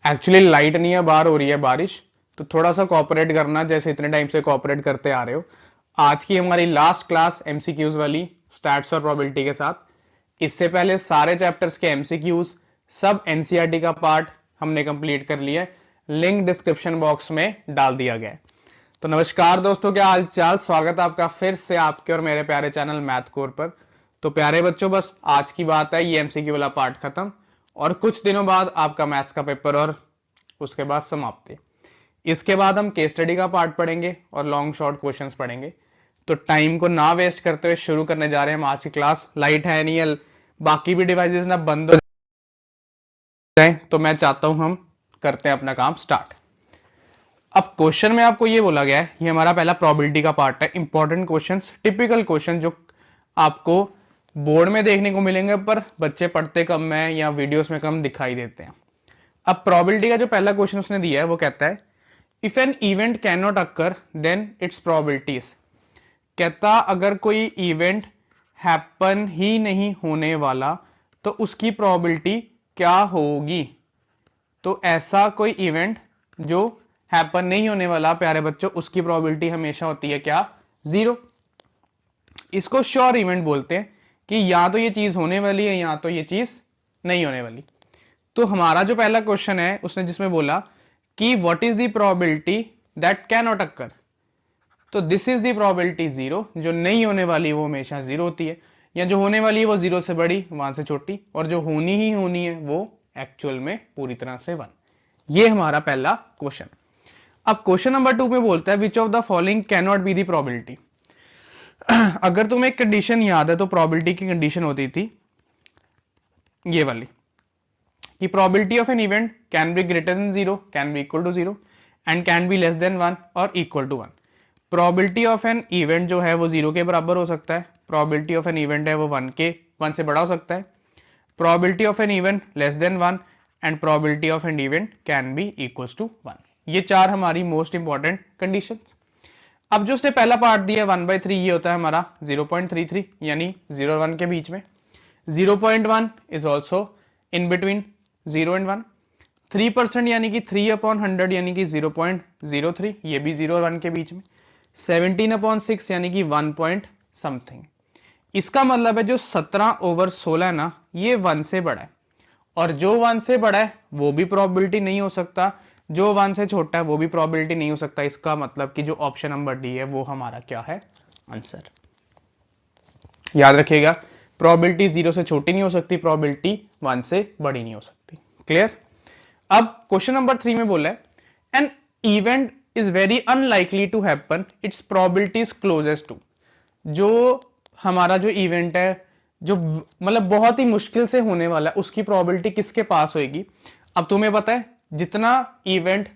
Actually light नहीं है, बाहर हो रही है बारिश, तो थोड़ा सा कोऑपरेट करना जैसे इतने टाइम से कोऑपरेट करते आ रहे हो। आज की हमारी लास्ट क्लास एमसीक्यूज वाली, स्टैट्स और प्रोबेबिलिटी के साथ। इससे पहले सारे चैप्टर्स के एमसीक्यूज, सब एनसीईआरटी का पार्ट हमने कंप्लीट कर लिया है। लिंक डिस्क्रिप्शन बॉक्स में डाल दिया गया है। तो नमस्कार दोस्तों, क्या हाल चाल, स्वागत है आपका फिर से आपके और मेरे प्यारे चैनल मैथ कोर पर। तो प्यारे बच्चों, बस आज की बात है, ये एमसीक्यू वाला पार्ट खत्म और कुछ दिनों बाद आपका मैथ्स का पेपर और उसके बाद समाप्ति। इसके बाद हम केस स्टडी का पार्ट पढ़ेंगे और लॉन्ग शॉर्ट क्वेश्चंस पढ़ेंगे। तो टाइम को ना वेस्ट करते हुए शुरू करने जा रहे हैं हम आज की क्लास। लाइट है नहीं है, बाकी भी डिवाइसेस ना बंद हो जाए, तो मैं चाहता हूं हम करते हैं अपना काम स्टार्ट। अब क्वेश्चन में आपको ये बोला गया है, ये हमारा पहला प्रोबेबिलिटी का पार्ट है। इंपॉर्टेंट क्वेश्चंस, टिपिकल क्वेश्चन जो आपको बोर्ड में देखने को मिलेंगे पर बच्चे पढ़ते कम है या वीडियोस में कम दिखाई देते हैं। अब प्रोबेबिलिटी का जो पहला क्वेश्चन उसने दिया है वो कहता है, if an event can not occur then its probabilities. कहता अगर कोई इवेंट हैपन ही नहीं होने वाला तो उसकी प्रोबेबिलिटी क्या होगी। तो ऐसा कोई इवेंट जो हैपन नहीं होने वाला प्यारे बच्चों, उसकी प्रोबेबिलिटी हमेशा होती है क्या, 0। इसको श्योर इवेंट बोलते हैं कि या तो ये चीज होने वाली है या तो ये चीज नहीं होने वाली। तो हमारा जो पहला क्वेश्चन है उसने जिसमें बोला कि what is the probability that can not अकर, तो दिस इज द प्रोबेबिलिटी 0। जो नहीं होने वाली वो हमेशा 0 होती है, या जो होने वाली है वो 0 से बड़ी वहां से छोटी, और जो होनी ही होनी है वो एक्चुअल में पूरी तरह से 1। ये हमारा पहला क्वेश्चन। अब क्वेश्चन नंबर 2 में बोलता है, which of the following can not be the probability. अगर तुम्हें एक कंडीशन याद है तो प्रोबेबिलिटी की कंडीशन होती थी ये वाली, कि probability of an event can be greater than 0, can be equal to 0 and can be less than 1 और equal to 1। Probability of an event जो है वो 0 के बराबर हो सकता है, प्रोबेबिलिटी ऑफ एन इवेंट है वो 1 से बड़ा हो सकता है, probability of an event less than 1 and probability of an event can be equal to 1। ये चार हमारी मोस्ट इंपॉर्टेंट कंडीशंस। अब जो उसने पहला पार्ट दिया 1/3, ये होता है हमारा 0.33, यानी 0 और 1 के बीच में। 0.1 is also in between 0 and 1। 3% यानी कि 3/100 यानी कि 0.03, ये भी 0 और 1 के बीच में। 17/6 यानी कि 1 पॉइंट समथिंग। इसका मतलब है जो 17/16 है ना, ये 1 से बड़ा है, और जो 1 से बड़ा है वो भी प्रोबेबिलिटी नहीं हो सकता, जो 1 से छोटा है वो भी प्रोबेबिलिटी नहीं हो सकता। इसका मतलब कि जो ऑप्शन नंबर डी है वो हमारा क्या है, आंसर। याद रखिएगा, प्रोबेबिलिटी 0 से छोटी नहीं हो सकती, प्रोबेबिलिटी 1 से बड़ी नहीं हो सकती। क्लियर। अब क्वेश्चन नंबर 3 में बोला है, an event is very unlikely to happen, its probability is closest to. जो हमारा जो इवेंट है जो मतलब बहुत ही मुश्किल से होने वाला है, उसकी प्रोबेबिलिटी किसके पास होगी। अब तुम्हें पता है जितना इवेंट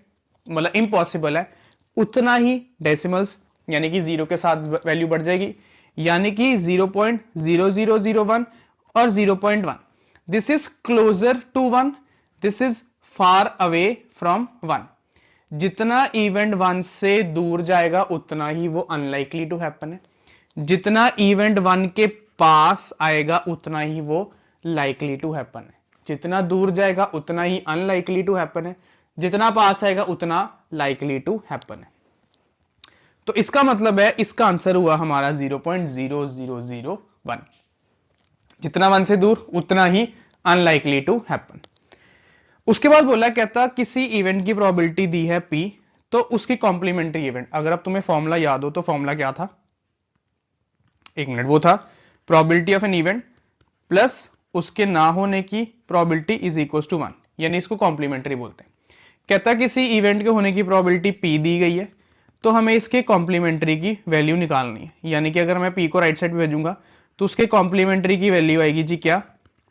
मतलब इम्पॉसिबल है उतना ही डेसिमल्स यानी कि 0 के साथ वैल्यू बढ़ जाएगी, यानी कि 0.0001 और 0.1। This is closer to 1, this is far away from 1। जितना इवेंट 1 से दूर जाएगा उतना ही वो अनलाइकली टू हैपन है, जितना इवेंट 1 के पास आएगा उतना ही वो लाइकली टू हैपन है। जितना दूर जाएगा उतना ही अनलाइकली टू हैपन है, जितना पास आएगा उतना लाइकली टू हैपन है। तो इसका मतलब है इसका आंसर हुआ हमारा 0.0001। जितना 1 से दूर उतना ही अनलाइकली टू हैपन। उसके बाद बोला, कहता किसी इवेंट की प्रोबेबिलिटी दी है P, तो उसकी कॉम्प्लीमेंट्री इवेंट, अगर अब तुम्हें फॉर्मूला याद हो तो फॉर्मूला क्या था, एक मिनट, वो था probability of an event plus उसके ना होने की प्रोबेबिलिटी इज इक्वल टू 1, यानी इसको कॉम्प्लीमेंट्री बोलते हैं। कहता किसी इवेंट के होने की प्रोबेबिलिटी P दी गई है, तो हमें इसके कॉम्प्लीमेंट्री की वैल्यू निकालनी है। यानी कि अगर मैं P को राइट साइड भेजूंगा तो उसके कॉम्प्लीमेंट्री की वैल्यू आएगी जी क्या,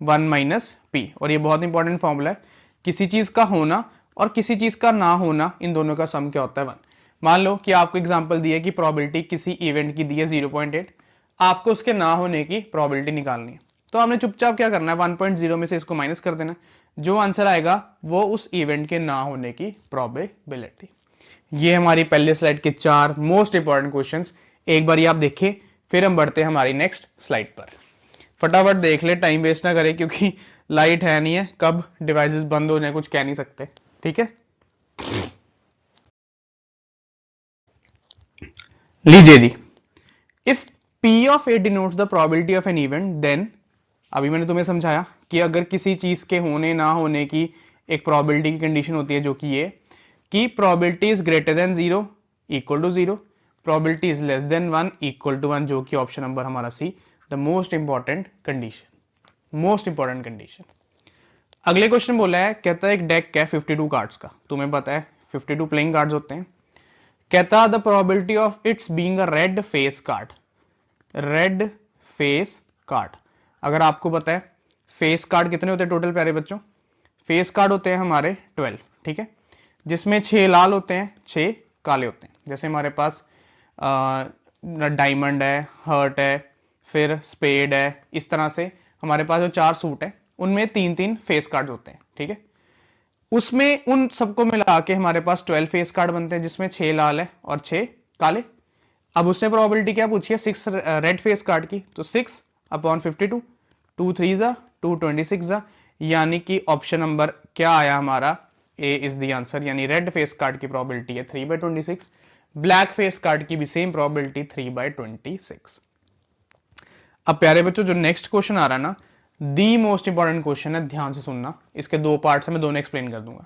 1 माइनस P। और ये बहुत इंपॉर्टेंट फॉर्मूला है, किसी चीज का होना और किसी चीज का ना होना, इन दोनों का सम क्या होता है, 1। मान लो कि आपको एग्जांपल दी है कि प्रोबेबिलिटी किसी इवेंट की दी है 0.8, आपको उसके ना होने की प्रोबेबिलिटी निकालनी है। तो हमने चुपचाप क्या करना है, 1.0 में से इसको माइनस कर देना, जो आंसर आएगा वो उस इवेंट के ना होने की प्रोबेबिलिटी। ये हमारी पहले स्लाइड के 4 मोस्ट इंपॉर्टेंट क्वेश्चंस, एक बार आप देखें, फिर हम बढ़ते हैं हमारी नेक्स्ट स्लाइड पर। फटाफट देख ले, टाइम वेस्ट ना करें, क्योंकि लाइट है नहीं है, कब डिवाइसेस बंद हो जाए कुछ कह नहीं सकते। ठीक है, लीजिए जी, if P of A denotes the probability of an event then, अभी मैंने तुम्हें समझाया कि अगर किसी चीज के होने ना होने की एक प्रोबेबिलिटी की कंडीशन होती है जो कि ये कि probability is greater than 0 equal to 0, probability is less than 1 equal to 1, जो कि ऑप्शन नंबर हमारा C the most important condition, most important condition. अगले क्वेश्चन बोला है, कहता है एक डेक है 52 कार्ड्स का, तुम्हें पता है 52 प्लेइंग कार्ड्स होते हैं। कहता the probability of its being a red face card, red face card, अगर आपको पता है फेस कार्ड कितने होते हैं टोटल प्यारे बच्चों, फेस कार्ड होते हैं हमारे 12, ठीक है, जिसमें 6 लाल होते हैं 6 काले होते हैं। जैसे हमारे पास डायमंड है, हर्ट है, फिर स्पेड है, इस तरह से हमारे पास जो 4 सूट है उनमें 3-3 फेस कार्ड होते हैं, ठीक है। उसमें उन सबको मिला के हमारे पास 12 फेस कार्ड बनते हैं, जिसमें 6 लाल है और 6 काले। अब उसने प्रोबेबिलिटी क्या पूछी है, 6 रेड फेस कार्ड की, तो 6 अपॉन 52, 2 3 जा 2 26 जा, यानी कि ऑप्शन नंबर क्या आया हमारा, ए इज द आंसर, यानी रेड फेस कार्ड की प्रोबेबिलिटी है 3/26, ब्लैक फेस कार्ड की भी सेम प्रोबेबिलिटी 3/26। अब प्यारे बच्चों जो नेक्स्ट क्वेश्चन आ रहा है ना, दी मोस्ट इंपॉर्टेंट क्वेश्चन है, ध्यान से सुनना, इसके 2 पार्ट्स है, मैं दोनों एक्सप्लेन कर दूंगा।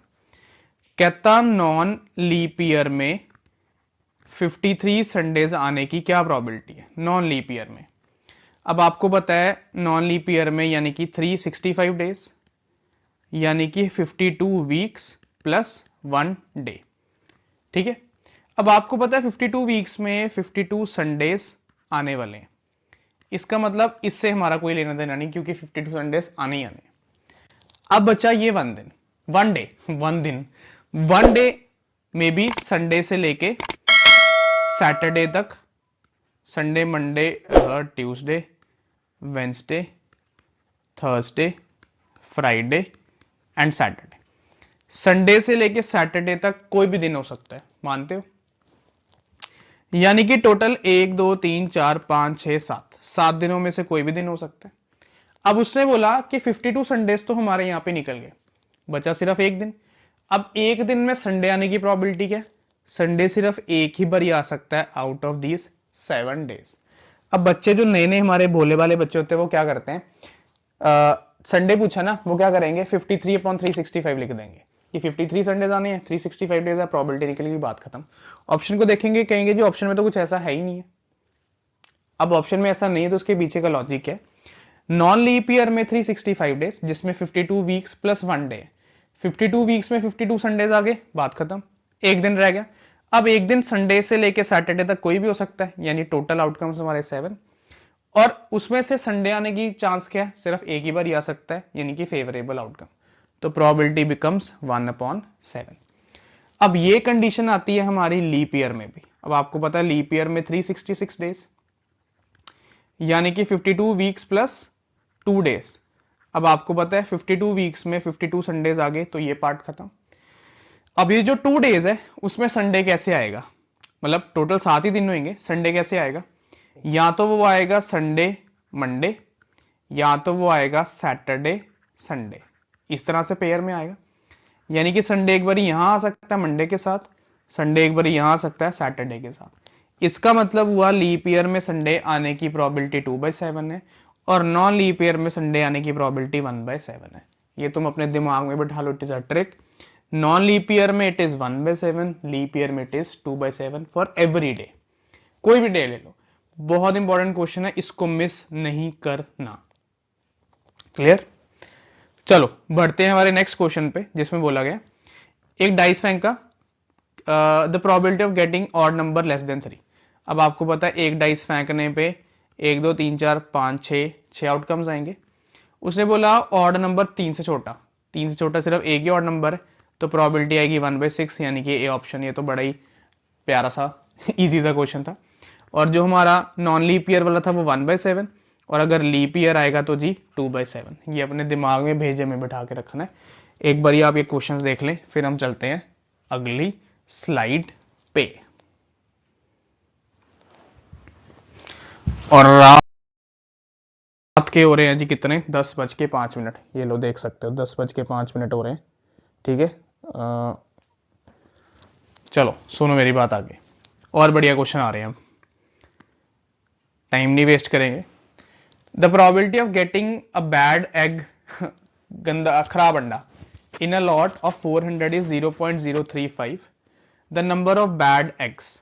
कहता नॉन लीप ईयर में 53 संडेज आने की क्या प्रोबेबिलिटी है, नॉन लीप ईयर में। अब आपको पता है नॉन लीप ईयर में यानी कि 365 डेज, यानी कि 52 वीक्स प्लस 1 डे, ठीक है। अब आपको पता है 52 वीक्स में 52 संडेज आने वाले हैं, इसका मतलब इससे हमारा कोई लेना देना नहीं, क्योंकि 52 संडेज आने ही आने। अब बचा ये 1 दिन, 1 डे, 1 दिन, 1 डे में भी संडे से लेके सैटरडे तक, Sunday Monday Tuesday Wednesday Thursday Friday and Saturday, Sunday से लेके सैटरडे तक कोई भी दिन हो सकता है, मानते हो, यानी कि टोटल 1 2 3 4 5 6 7 दिनों में से कोई भी दिन हो सकता है। अब उसने बोला कि 52 संडेज तो हमारे यहां पे निकल गए, बचा सिर्फ एक दिन। अब एक दिन में संडे आने की प्रोबेबिलिटी क्या है, संडे सिर्फ एक ही बार आ सकता है आउट ऑफ दीज 7 डेज। अब बच्चे जो नए नए हमारे भोले वाले बच्चे होते हैं वो क्या करते हैं, संडे पूछा ना, वो क्या करेंगे 53/365 लिख देंगे कि 53 संडेज आने हैं, 365 डेज है, प्रोबेबिलिटी निकल गई, बात खत्म। ऑप्शन को देखेंगे, कहेंगे जी ऑप्शन में तो कुछ ऐसा है ही नहीं है। अब ऑप्शन में ऐसा नहीं है तो उसके पीछे का लॉजिक है, नॉन लीप ईयर में 365 डेज, जिसमें 52 वीक्स प्लस 1 डे, 52 वीक्स में 52 संडेज आ गए, बात खत्म, एक दिन रह गया। अब एक दिन संडे से लेके सैटरडे तक कोई भी हो सकता है, यानी टोटल आउटकम्स हमारे 7, और उसमें से संडे आने की चांस क्या है, सिर्फ एक ही बार आ सकता है, यानी कि फेवरेबल आउटकम, तो प्रोबेबिलिटी बिकम्स 1/7। अब ये कंडीशन आती है हमारी लीप ईयर में भी। अब आपको पता है लीप ईयर में 366 डेज, यानी कि 52 वीक्स प्लस 2 डेज। अब आपको पता है 52 वीक्स में 52 संडेज आ गए, तो ये पार्ट खत्म। अब ये जो 2 डेज है उसमें संडे कैसे आएगा, मतलब टोटल 7 ही दिन होंगे, संडे कैसे आएगा, या तो वो आएगा संडे मंडे, या तो वो आएगा सैटरडे संडे, इस तरह से पेयर में आएगा। यानी कि संडे एक बार यहां आ सकता है मंडे के साथ, संडे एक बार यहां आ सकता है सैटरडे के साथ। इसका मतलब हुआ लीप ईयर में संडे आने की प्रोबेबिलिटी 2/7 है, और नॉन लीप ईयर में संडे आने की प्रोबेबिलिटी 1/7 है। ये तुम अपने दिमाग में बैठा लो, it is a trick. Non leap year में इट इज 1/7, लीप ईयर में it is 2/7 for every day, कोई भी डे ले लो। बहुत इंपॉर्टेंट क्वेश्चन है, इसको मिस नहीं करना, क्लियर। चलो बढ़ते हैं हमारे नेक्स्ट क्वेश्चन पे, जिसमें बोला गया एक डाइस फेंका, the probability of getting odd number less than 3। अब आपको पता है एक डाइस फेंकने पे 1 2 3 4 5 6 आउटकम्स आएंगे। उसने बोला ऑड नंबर 3 से छोटा, 3 से छोटा सिर्फ एक ही ऑड नंबर है, तो प्रोबेबिलिटी आएगी 1/6, यानी कि ए ऑप्शन। ये तो बड़ा ही प्यारा सा इजी सा क्वेश्चन था। और जो हमारा नॉन लीप ईयर वाला था वो 1/7, और अगर लीप ईयर आएगा तो जी 2/7। ये अपने दिमाग में भेजे में बिठा के रखना है। एक बार आप ये क्वेश्चंस देख लें, फिर हम चलते हैं अगली स्लाइड पे। और रात के हो रहे हैं जी कितने, 10:05। ये लो देख सकते हो 10:05 हो रहे हैं, ठीक है। चलो सुनो मेरी बात आगे, और बढ़िया क्वेश्चन आ रहे हैं, हम टाइम नहीं वेस्ट करेंगे। The probability of getting a bad egg, गंदा खराब अंडा, in a lot of 400 is 0.035। The number of bad eggs,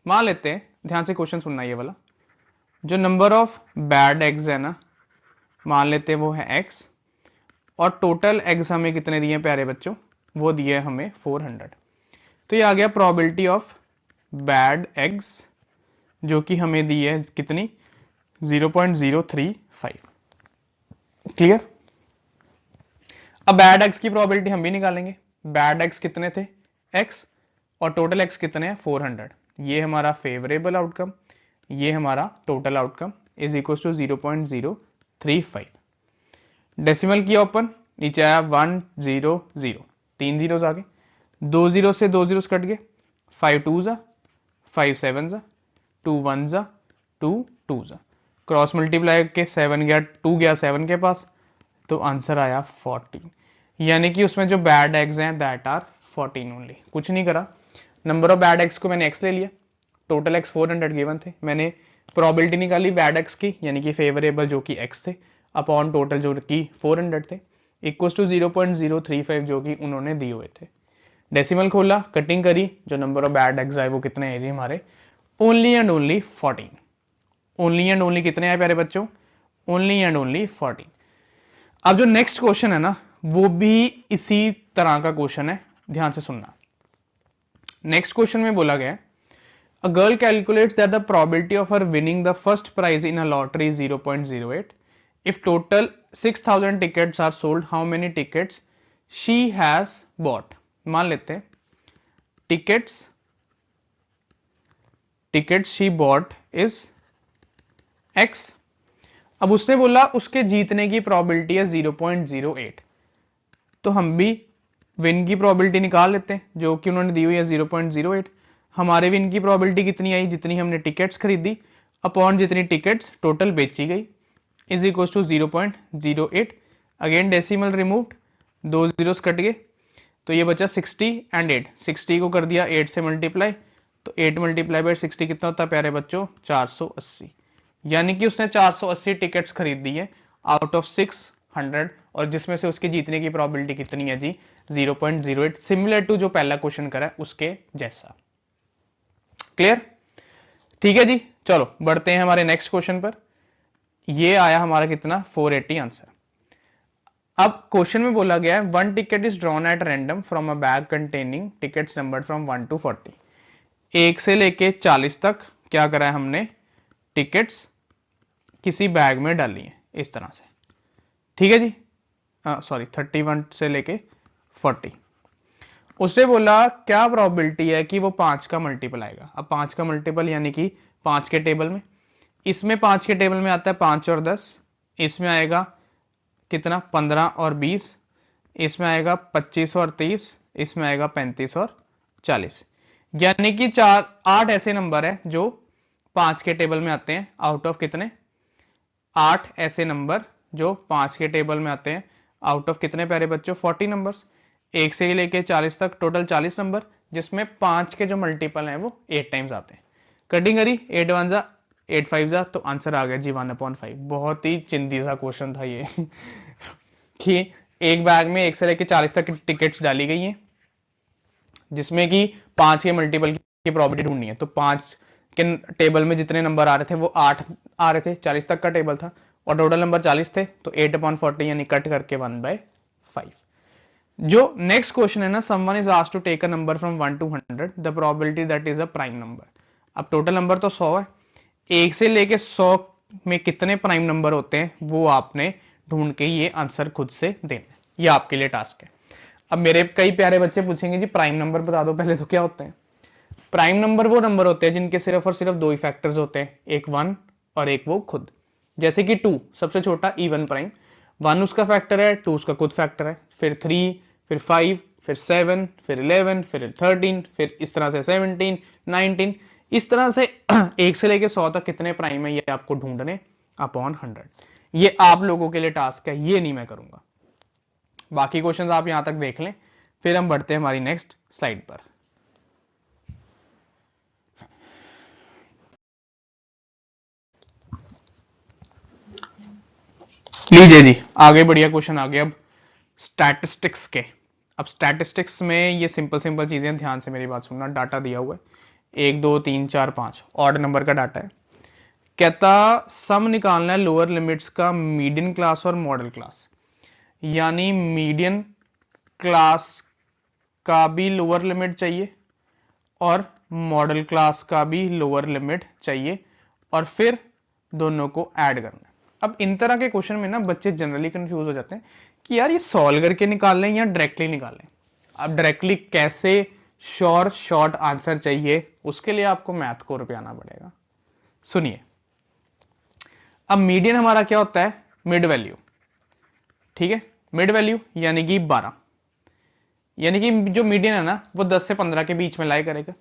मान लेते हैं, ध्यान से क्वेश्चन सुनना ये वाला, जो नंबर ऑफ बैड एग्स है ना, मान लेते हैं वो है x, और टोटल एग्स हमें कितने दिए प्यारे बच्चों, वो दिए हमें 400। तो ये आ गया प्रोबेबिलिटी ऑफ बैड एग्स, जो कि हमें दी है कितनी, 0.035। क्लियर। अब बैड एक्स की प्रोबेबिलिटी हम भी निकालेंगे। बैड एक्स कितने थे, x, और टोटल एक्स कितने हैं 400। ये हमारा फेवरेबल आउटकम, ये हमारा total outcome is equal to 0.035। Decimal किया ओपन, नीचे आया 1 0 0, 3 जीरोस आ गए, 2 जीरो से 2 जीरोस कट गए, 5 2 जा, 5 7 जा, 2 1 जा, 2 2 जा, क्रॉस मल्टीप्लाई के 7 गया, 2 गया 7 के पास, तो आंसर आया 14। यानी कि उसमें जो बैड एग्स हैं दैट आर 14 ओनली। कुछ नहीं करा, नंबर ऑफ बैड एग्स को मैंने x ले लिया, टोटल x 400 गिवन थे, मैंने प्रोबेबिलिटी निकाली बैड एक्स की, यानी कि फेवरेबल जो कि x थे, अपॉन टोटल जो कि 400 थे, इक्वल टू 0.035 जो कि उन्होंने दिए हुए थे। डेसिमल खोला, कटिंग करी, जो नंबर ऑफ बैड एग्स आए वो कितने हैं जी हमारे, only and only 14। Only and only कितने आए प्यारे बच्चों, ओनली एंड ओनली 14। अब जो नेक्स्ट क्वेश्चन है ना, वो भी इसी तरह का क्वेश्चन है, ध्यान से सुनना। नेक्स्ट क्वेश्चन में बोला गया, a girl calculates that the probability of her winning the first prize in a lottery is 0.08. If total 6000 tickets are sold, how many tickets she has bought? मान लेते हैं tickets she bought is x। अब उसने बोला उसके जीतने की probability है 0.08, तो हम भी विन की प्रोबेबिलिटी निकाल लेते हैं, जो कि उन्होंने दी हुई है 0.08। हमारे विन की प्रोबेबिलिटी कितनी आई, जितनी हमने टिकट्स खरीदी अपॉन जितनी टिकट्स टोटल बेची गई, is equal to 0.08। Again decimal removed, 2 zeros cut गए, तो ये बचा 60 एंड 8, 60 को कर दिया 8 से मल्टीप्लाई, तो 8 मल्टीप्लाई बाय 60 कितना होता है प्यारे बच्चों, 480। यानी कि उसने 480 टिकट्स खरीद दी है आउट ऑफ 600, और जिसमें से उसके जीतने की प्रोबेबिलिटी कितनी है जी, 0.08, सिमिलर टू जो पहला क्वेश्चन करा है उसके जैसा। क्लियर, ठीक है जी। चलो बढ़ते हैं हमारे नेक्स्ट क्वेश्चन पर। ये आया हमारा कितना, 480 आंसर। अब क्वेश्चन में बोला गया है, 1 ticket is drawn at random from a bag containing tickets numbered from 1 to 40। 1 से लेके 40 तक क्या करा है हमने, टिकट्स किसी बैग में डाली है इस तरह से, ठीक है जी, सॉरी 31 से लेके 40। उसने बोला क्या प्रोबेबिलिटी है कि वो 5 का मल्टीपल आएगा। अब 5 का मल्टीपल यानी कि 5 के टेबल में, इसमें 5 के टेबल में आता है 5 और 10, इसमें आएगा कितना 15 और 20, इसमें आएगा 25 और 30, इसमें आएगा 35 और 40। यानी कि 8 ऐसे नंबर है जो 5 के टेबल में आते हैं, आउट ऑफ कितने, 8 ऐसे नंबर जो 5 के टेबल में आते हैं, आउट ऑफ कितने प्यारे बच्चों, 40 नंबर्स। 1 से लेके 40 तक टोटल 40 नंबर, जिसमें 5 के जो मल्टीपल हैं वो 8 टाइम्स आते हैं। कटिंग करी, 8 1 जा 8 5 जा, तो आंसर आ गया जी 1/5। बहुत ही चिंदी सा क्वेश्चन था ये कि एक बैग में 1 से लेके 40 तक टिकट्स डाली गई हैं, जिसमें कि 5 के मल्टीपल की प्रोबेबिलिटी ढूंढनी है। तो 5 के टेबल में जितने नंबर आ रहे थे वो 8 आ रहे थे, 40 तक का टेबल था, और टोटल नंबर 40 थे, तो 8/40 यानी कट करके 1/5। जो नेक्स्ट क्वेश्चन है ना, someone is asked to take a number from 1 to 100, the probability that is a prime number. अब टोटल नंबर तो 100 है, 1 से लेके 100 में कितने प्राइम नंबर होते हैं वो आपने ढूंढ के ये आंसर खुद से देना, ये आपके लिए टास्क है। अब मेरे कई प्यारे बच्चे पूछेंगे जी प्राइम नंबर बता दो पहले, तो क्या होते हैं प्राइम नंबर? वो नंबर होते हैं जिनके सिर्फ और सिर्फ 2 ही फैक्टर्स होते हैं, एक 1 और एक वो खुद। जैसे कि 2 सबसे छोटा इवन प्राइम, 1 उसका फैक्टर है, 2 उसका खुद फैक्टर है, फिर 3, फिर 5, फिर 7, फिर 11, फिर 13, फिर इस तरह से 17, 19, इस तरह से 1 से लेके 100 तक कितने प्राइम है ये आपको ढूंढने अपॉन 100। ये आप लोगों के लिए टास्क है, ये नहीं मैं करूंगा। बाकी क्वेश्चंस आप यहां तक देख लें, फिर हम बढ़ते हैं हमारी नेक्स्ट स्लाइड पर। लीजिए जी, आगे बढ़िया क्वेश्चन आ गया अब स्टैटिस्टिक्स के। अब स्टैटिस्टिक्स में ये सिंपल सिंपल चीजें, ध्यान से मेरी बात सुनना। डाटा दिया हुआ है 1 2 3 4 5, ऑड नंबर का डाटा है। कहता सम निकालना है लोअर लिमिट्स का मीडियन क्लास और मॉडल क्लास, यानी मीडियन क्लास का भी लोअर लिमिट चाहिए और मॉडल क्लास का भी लोअर लिमिट चाहिए, और फिर दोनों को ऐड करना है। अब इन तरह के क्वेश्चन में ना बच्चे जनरली कंफ्यूज हो जाते हैं कि यार ये सॉल्व करके निकाल लें या डायरेक्टली निकालें। अब डायरेक्टली कैसे श्योर शॉर्ट आंसर चाहिए, उसके लिए आपको मैथ कोर पे आना पड़ेगा। सुनिए, अब मीडियन हमारा क्या होता है, मिड वैल्यू, ठीक है। मिड वैल्यू यानी कि 12, यानी कि जो मीडियन है ना वो 10 से 15 के बीच में लाई करेगा।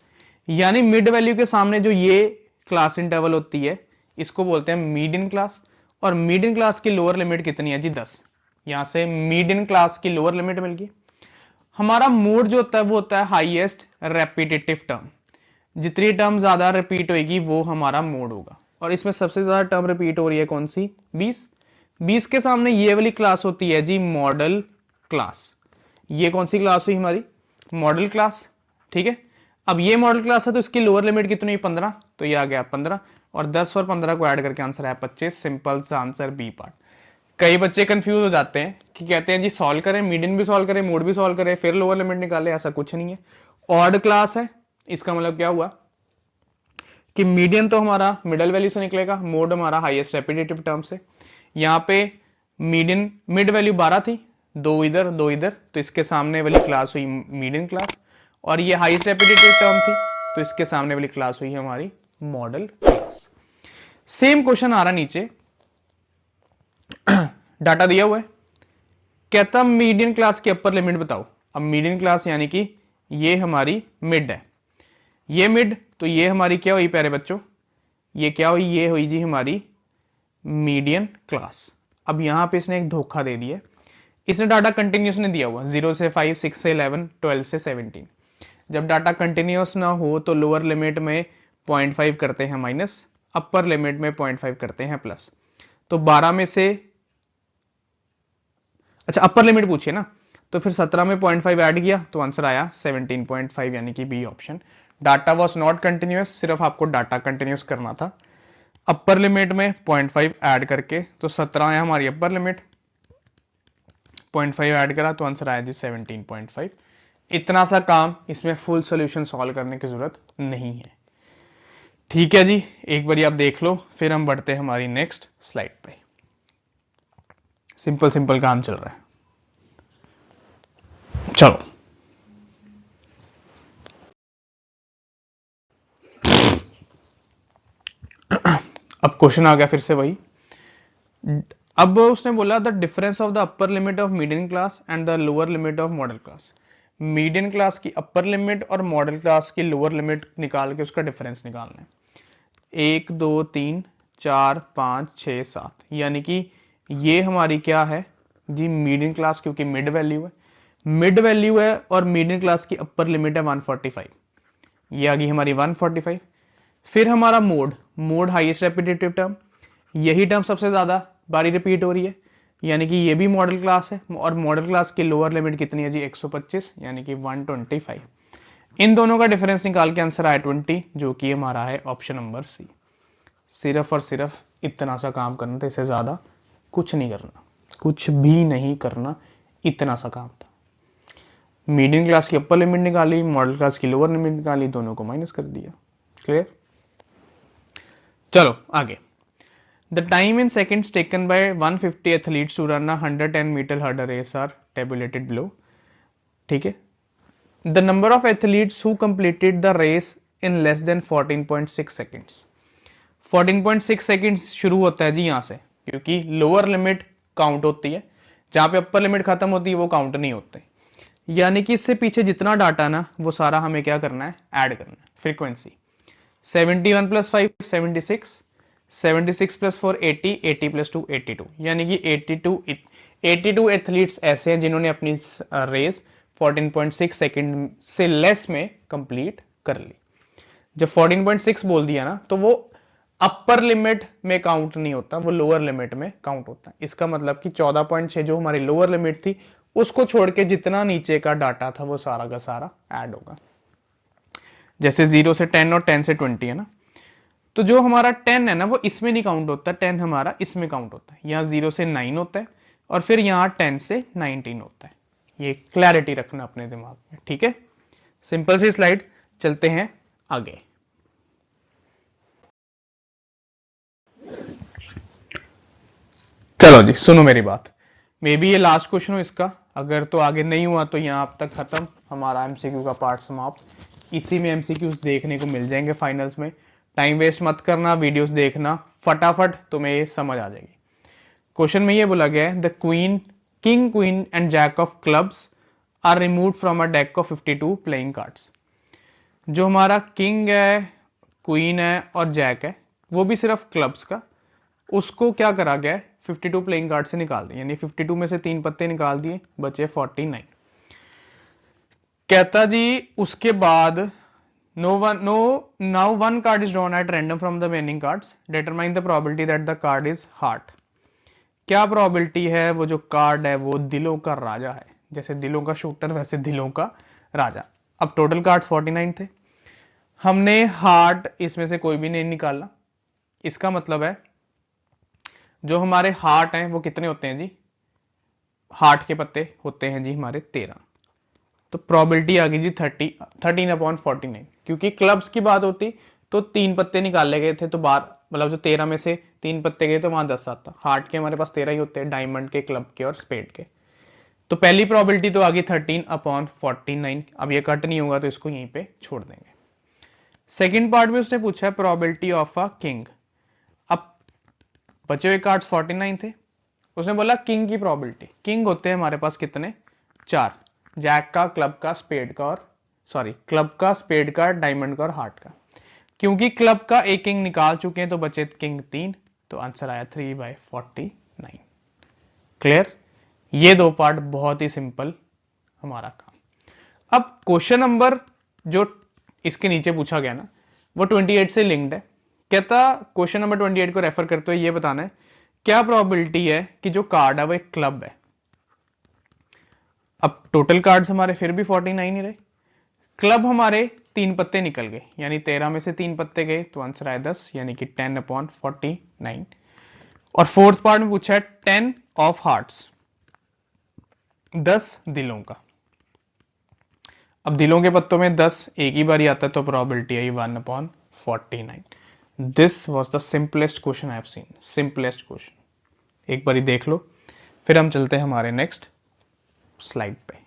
यानी मिड वैल्यू के सामने जो ये क्लास इंटरवल होती है इसको बोलते हैं मीडियन क्लास। और मीडियन क्लास की लोअर लिमिट कितनी है जी, 10। यहां से मीडियन क्लास की लोअर लिमिट मिल गई। हमारा मोड जो होता है वो होता है हाईएस्ट रेपिटेटिव टर्म। जितनी टर्म ज्यादा रिपीट होगी वो हमारा मोड होगा, और इसमें सबसे ज्यादा टर्म रिपीट हो रही है कौन सी, 20। 20 के सामने ये वाली क्लास होती है जी मॉडल क्लास। ये कौन सी क्लास हुई हमारी, मॉडल क्लास, ठीक है। अब ये मॉडल क्लास है तो इसकी लोअर लिमिट कितनी हुई, 15, तो ये आ गया 15, और 10 और 15 को ऐड करके आंसर है 25। सिंपल सा आंसर बी पार्ट। कई बच्चे कंफ्यूज हो जाते हैं कि कहते हैं जी सॉल्व करें, मीडियन भी सॉल्व करें, मोड भी सॉल्व करें, फिर लोअर लिमिट निकाले। ऐसा कुछ नहीं है। ऑड क्लास है, इसका मतलब क्या हुआ कि मीडियन तो हमारा मिडल वैल्यू से निकलेगा, मोड हमारा हाईएस्ट रेपिटेटिव टर्म से। यहाँ पे मीडियन मिड वैल्यू 12 थी, दो इधर दो इधर, तो इसके सामने वाली क्लास हुई मीडियन क्लास, और ये हाईएस्ट रेपिटेटिव टर्म थी तो इसके सामने वाली क्लास हुई हमारी मॉडल क्लास। सेम क्वेश्चन आ रहा नीचे, डाटा दिया हुआ है, कहता मीडियन क्लास की अपर लिमिट बताओ। अब मीडियन क्लास यानी कि ये हमारी मिड है, ये मिड, तो ये हमारी क्या हुई प्यारे बच्चों, ये क्या हुई, ये हुई जी हमारी मीडियन क्लास। अब यहां पे इसने एक धोखा दे दिया, इसने डाटा कंटिन्यूस ने दिया हुआ 0 से 5, 6 से 11, 12 से 17। जब डाटा कंटिन्यूस ना हो तो लोअर लिमिट में 0.5 करते हैं माइनस, अपर लिमिट में 0.5 करते हैं प्लस। तो 12 में से, अच्छा अपर लिमिट पूछिए ना, तो फिर 17 में 0.5 ऐड किया तो आंसर आया 17.5, यानी कि B option. Data was not continuous, सिर्फ आपको डाटा कंटिन्यूस करना था। अपर लिमिट में 0.5 ऐड करके, तो 17 है हमारी अपर लिमिट, 0.5 ऐड करा तो आंसर आया जी 17.5। इतना सा काम, इसमें फुल सॉल्यूशन सॉल्व करने की जरूरत नहीं है। ठीक है जी, एक बार आप देख लो, फिर हम बढ़ते हैं हमारी नेक्स्ट स्लाइड पे। सिंपल सिंपल काम चल रहा है, चलो। अब क्वेश्चन आ गया फिर से वही। अब उसने बोला the difference of the upper limit of median class and the lower limit of model class. Median class की अपर लिमिट और मॉडल क्लास की लोअर लिमिट निकाल के उसका डिफरेंस निकालना है। 1 2 3 4 5 6 7, यानी कि ये हमारी क्या है जी मीडियन क्लास, क्योंकि मिड वैल्यू है, मिड वैल्यू है, और मीडियन क्लास की अपर लिमिट है 145, ये आ गई हमारी 145। फिर हमारा mode, mode highest repetitive term, यही टर्म सबसे ज्यादा बारी रिपीट हो रही है, यानी कि ये भी मॉडल क्लास है, और मॉडल क्लास की लोअर लिमिट कितनी है जी 125, यानी कि 125। इन दोनों का डिफरेंस निकाल के आंसर आया 20, जो कि हमारा है ऑप्शन नंबर सी। सिर्फ और सिर्फ इतना सा काम करना था, इससे ज्यादा कुछ नहीं करना, कुछ भी नहीं करना, इतना सा काम था। मीडियम क्लास की अपर लिमिट निकाली, मॉडल क्लास की लोअर लिमिट निकाली, दोनों को माइनस कर दिया। क्लियर, चलो आगे। The time in seconds taken by 150 athletes to run a 110-meter hurdle race are tabulated below. ठीक है। The number of athletes who completed the race in less than 14.6 seconds. 14.6 seconds शुरू होता है जी यहाँ से, क्योंकि लोअर लिमिट काउंट होती है, जहां पे अपर लिमिट खत्म होती है वो काउंट नहीं होते। यानी कि इससे पीछे जितना डाटा ना वो सारा हमें क्या करना है, ऐड करना है। फ्रीक्वेंसी 71 प्लस 5 76, 76 प्लस 4 80, 80 प्लस 2 82, यानी कि 82 एथलीट्स ऐसे हैं जिन्होंने अपनी रेस 14.6 सेकंड से लेस में कंप्लीट कर ली। जब 14.6 बोल दिया ना तो वो अपर लिमिट में काउंट नहीं होता, वो लोअर लिमिट में काउंट होता है। इसका मतलब कि 14.6 जो हमारी लोअर लिमिट थी उसको छोड़ के जितना नीचे का डाटा था वो सारा का सारा ऐड होगा। जैसे 0 से 10 और 10 से 20 है ना, तो जो हमारा 10 है ना वो इसमें नहीं काउंट होता, 10 हमारा इसमें काउंट होता है। यहाँ 0 से 9 होता है और फिर यहाँ 10 से 19 होता है। ये क्लैरिटी रखना अपने दिमाग में, ठीक है। सिंपल सी स्लाइड, चलते हैं आगे। चलो जी सुनो मेरी बात, मे बी ये लास्ट क्वेश्चन हो इसका, अगर तो आगे नहीं हुआ तो यहाँ अब तक खत्म हमारा एमसीक्यू का पार्ट समाप्त। इसी में एमसीक्यूज देखने को मिल जाएंगे फाइनल्स में। टाइम वेस्ट मत करना, वीडियोस देखना, फटाफट तुम्हें ये समझ आ जाएगी। क्वेश्चन में ये बोला गया है the king queen and jack of clubs are removed from a deck of 52 playing cards. जो हमारा किंग है, क्वीन है और जैक है, वो भी सिर्फ क्लब्स का, उसको क्या करा गया है 52 प्लेइंग कार्ड से निकाल दिए, यानी 52 में से 3 पत्ते निकाल दिए, बचे 49। कहता जी उसके बाद now one card is drawn at random from the remaining cards, determine the probability that the card is heart। क्या प्रोबेबिलिटी है वो जो कार्ड है वो दिलों का राजा है, जैसे दिलों का शूटर वैसे दिलों का राजा। अब टोटल कार्ड्स 49 थे, हमने हार्ट इसमें से कोई भी नहीं निकाला। इसका मतलब है जो हमारे हार्ट हैं वो कितने होते हैं जी, हार्ट के पत्ते होते हैं जी हमारे 13। तो प्रोबेबिलिटी आ गई जी 13/49। क्योंकि क्लब्स की बात होती तो 3 पत्ते निकाले गए थे, तो बार मतलब जो 13 में से 3 पत्ते गए तो वहां 10 आता। हार्ट के हमारे पास 13 ही होते हैं, डायमंड के, क्लब के और स्पेड के। तो पहली प्रोबेबिलिटी तो आ गई 13/49। अब ये कट नहीं होगा तो इसको यहीं पे छोड़ देंगे। सेकेंड पार्ट में उसने पूछा है प्रोबेबिलिटी ऑफ अ किंग। अब बचे हुए कार्ड्स 49 थे, उसने बोला किंग की प्रोबेबिलिटी। किंग होते हैं हमारे पास कितने, 4, जैक का, क्लब का, स्पेड का और क्लब का, स्पेड का, डायमंड का और हार्ट का। क्योंकि क्लब का एक किंग निकाल चुके हैं तो बचे किंग 3, तो आंसर आया 3/49। क्लियर। ये 2 पार्ट बहुत ही सिंपल हमारा काम। अब क्वेश्चन नंबर जो इसके नीचे पूछा गया ना वो 28 से लिंक्ड है। कहता क्वेश्चन नंबर 28 को रेफर करते हुए ये बताना है क्या प्रोबेबिलिटी है कि जो कार्ड है वो एक क्लब है। अब टोटल कार्ड्स हमारे फिर भी 49 ही रहे, क्लब हमारे 3 पत्ते निकल गए, यानी 13 में से 3 पत्ते गए तो आंसर आया 10, यानी कि 10/49। और फोर्थ पार्ट में पूछा है 10 ऑफ हार्ट्स, 10 दिलों का। अब दिलों के पत्तों में 10 एक ही बार ही आता है तो probability I 1/49। This was the simplest question I have seen, simplest question. एक बार ही देख लो, फिर हम चलते हैं हमारे नेक्स्ट स्लाइड पे।